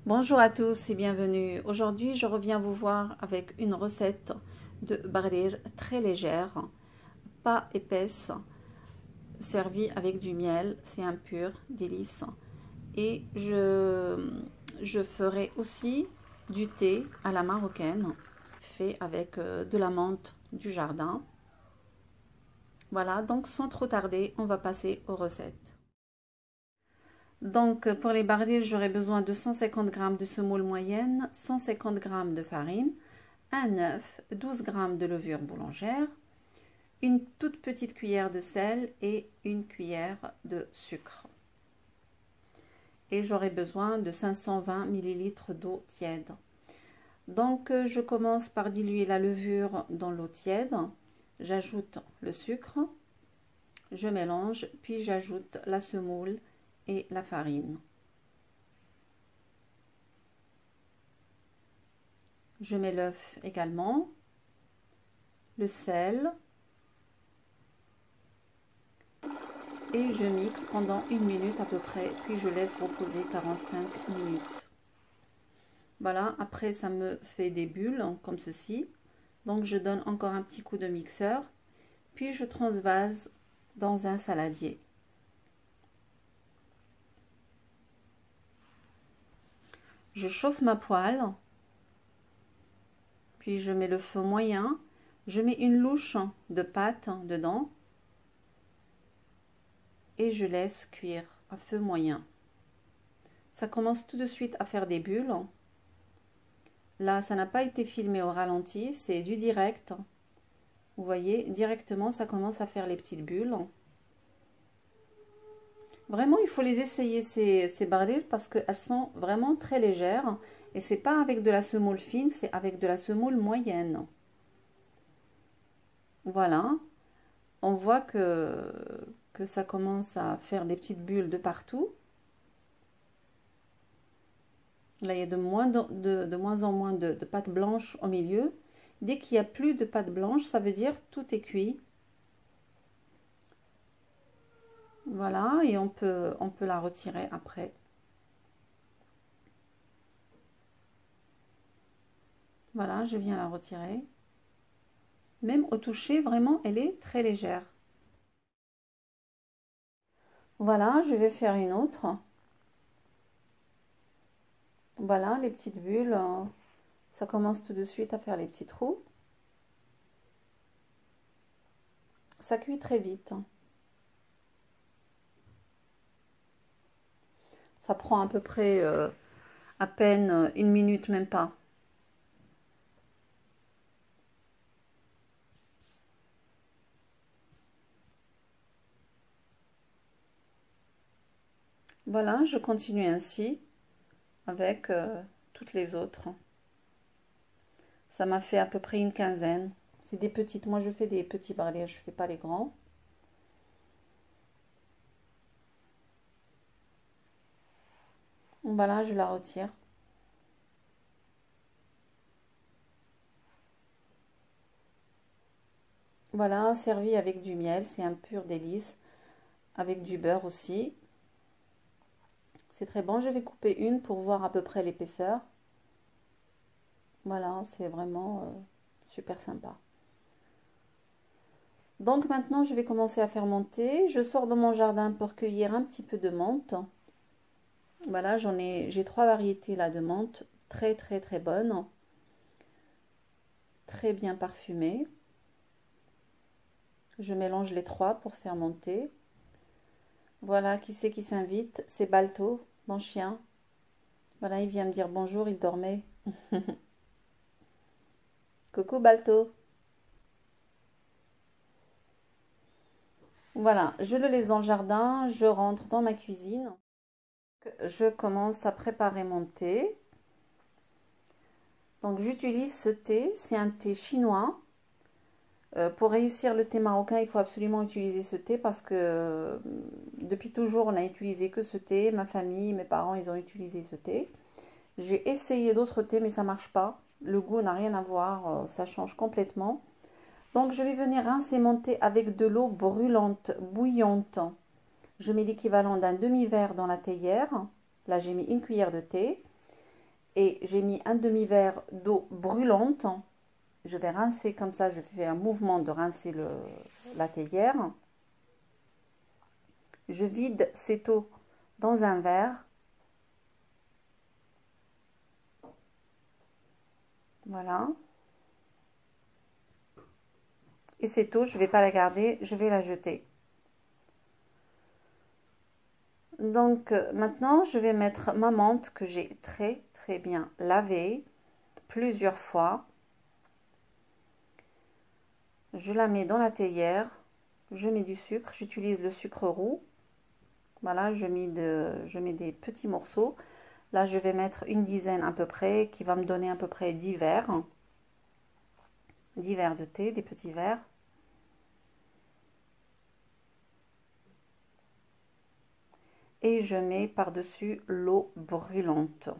Bonjour à tous et bienvenue. Aujourd'hui, je reviens vous voir avec une recette de barrir très légère, pas épaisse, servie avec du miel. C'est un pur délice. Et je ferai aussi du thé à la marocaine, fait avec de la menthe du jardin. Voilà, donc sans trop tarder, on va passer aux recettes. Donc, pour les barils, j'aurai besoin de 150 g de semoule moyenne, 150 g de farine, un œuf, 12 g de levure boulangère, une toute petite cuillère de sel et une cuillère de sucre. Et j'aurai besoin de 520 ml d'eau tiède. Donc, je commence par diluer la levure dans l'eau tiède. J'ajoute le sucre, je mélange, puis j'ajoute la semoule et la farine. Je mets l'œuf également, le sel et je mixe pendant 1 minute à peu près, puis je laisse reposer 45 minutes. Voilà, après ça me fait des bulles comme ceci. Donc je donne encore un petit coup de mixeur, puis je transvase dans un saladier. Je chauffe ma poêle, puis je mets le feu moyen, je mets une louche de pâte dedans et je laisse cuire à feu moyen. Ça commence tout de suite à faire des bulles. Là, ça n'a pas été filmé au ralenti, c'est du direct. Vous voyez, directement, ça commence à faire les petites bulles. Vraiment, il faut les essayer, ces barils, parce qu'elles sont vraiment très légères. Et c'est pas avec de la semoule fine, c'est avec de la semoule moyenne. Voilà. On voit que ça commence à faire des petites bulles de partout. Là, il y a de moins en moins de pâte blanche au milieu. Dès qu'il n'y a plus de pâte blanche, ça veut dire tout est cuit. Voilà, et on peut la retirer après. Voilà, je viens la retirer. Même au toucher, vraiment, elle est très légère. Voilà, je vais faire une autre. Voilà, les petites bulles, ça commence tout de suite à faire les petits trous. Ça cuit très vite. Ça prend à peu près à peine 1 minute, même pas. Voilà, je continue ainsi avec toutes les autres. Ça m'a fait à peu près une quinzaine. C'est des petites. Moi, je fais des petits barils, je ne fais pas les grands. Voilà, je la retire. Voilà, servi avec du miel, c'est un pur délice. Avec du beurre aussi. C'est très bon. Je vais couper une pour voir à peu près l'épaisseur. Voilà, c'est vraiment super sympa. Donc maintenant, je vais commencer à fermenter. Je sors de mon jardin pour cueillir un petit peu de menthe. Voilà, j'ai 3 variétés là de menthe, très très très bonnes, très bien parfumées. Je mélange les 3 pour fermenter. Voilà, qui c'est qui s'invite? C'est Balto, mon chien. Voilà, il vient me dire bonjour, il dormait. Coucou Balto. Voilà, je le laisse dans le jardin, je rentre dans ma cuisine. Je commence à préparer mon thé. Donc j'utilise ce thé, c'est un thé chinois. Pour réussir le thé marocain, il faut absolument utiliser ce thé parce que depuis toujours, on n'a utilisé que ce thé. Ma famille, mes parents, ils ont utilisé ce thé. J'ai essayé d'autres thés, mais ça ne marche pas. Le goût n'a rien à voir, ça change complètement. Donc, je vais venir rincer mon thé avec de l'eau brûlante, bouillante. Je mets l'équivalent d'un demi-verre dans la théière. Là, j'ai mis une cuillère de thé. et j'ai mis un demi-verre d'eau brûlante. Je vais rincer comme ça, je fais un mouvement de rincer la théière. Je vide cette eau dans un verre. Voilà. Et cette eau, je ne vais pas la garder, je vais la jeter. Donc maintenant, je vais mettre ma menthe que j'ai très bien lavée plusieurs fois. Je la mets dans la théière. Je mets du sucre. J'utilise le sucre roux. Voilà, je mets des petits morceaux. Là, je vais mettre une dizaine à peu près, qui va me donner à peu près 10 verres. 10 verres de thé, des petits verres. Et je mets par-dessus l'eau brûlante.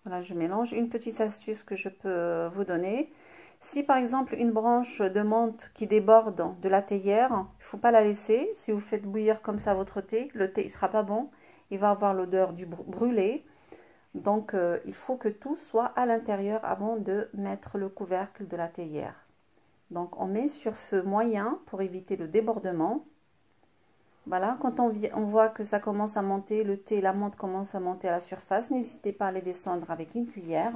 Voilà, je mélange. Une petite astuce que je peux vous donner. Si par exemple une branche de menthe qui déborde de la théière, il ne faut pas la laisser. Si vous faites bouillir comme ça votre thé, le thé ne sera pas bon. Il va avoir l'odeur du brûlé. Donc il faut que tout soit à l'intérieur avant de mettre le couvercle de la théière. Donc on met sur feu moyen pour éviter le débordement. Voilà, quand on voit que ça commence à monter, le thé et la menthe commencent à monter à la surface, n'hésitez pas à les descendre avec une cuillère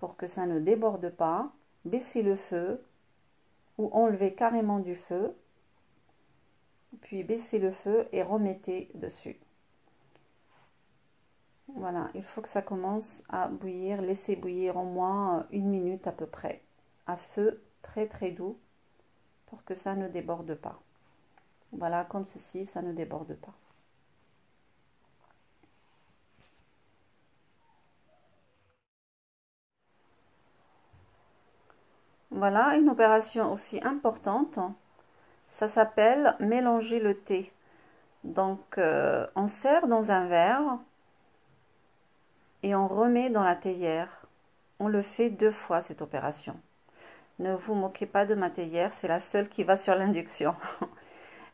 pour que ça ne déborde pas. Baissez le feu ou enlevez carrément du feu, puis baissez le feu et remettez dessus. Voilà, il faut que ça commence à bouillir, laissez bouillir au moins 1 minute à peu près, à feu très doux pour que ça ne déborde pas. Voilà, comme ceci, ça ne déborde pas. Voilà, une opération aussi importante, ça s'appelle mélanger le thé. Donc, on sert dans un verre et on remet dans la théière. On le fait 2 fois cette opération. Ne vous moquez pas de ma théière, c'est la seule qui va sur l'induction.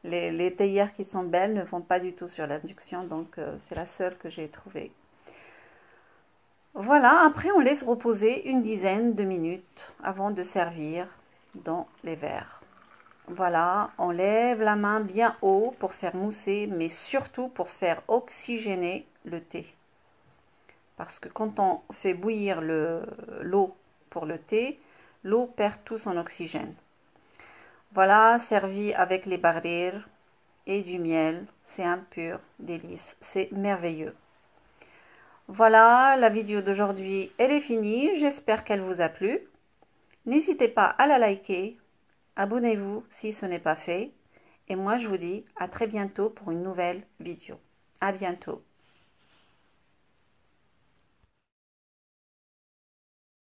Les théières qui sont belles ne vont pas du tout sur l'induction, donc c'est la seule que j'ai trouvée. Voilà, après on laisse reposer une dizaine de minutes avant de servir dans les verres. Voilà, on lève la main bien haut pour faire mousser, mais surtout pour faire oxygéner le thé. Parce que quand on fait bouillir l'eau pour le thé, l'eau perd tout son oxygène. Voilà, servi avec les barrir et du miel. C'est un pur délice. C'est merveilleux. Voilà, la vidéo d'aujourd'hui, elle est finie. J'espère qu'elle vous a plu. N'hésitez pas à la liker. Abonnez-vous si ce n'est pas fait. Et moi, je vous dis à très bientôt pour une nouvelle vidéo. À bientôt.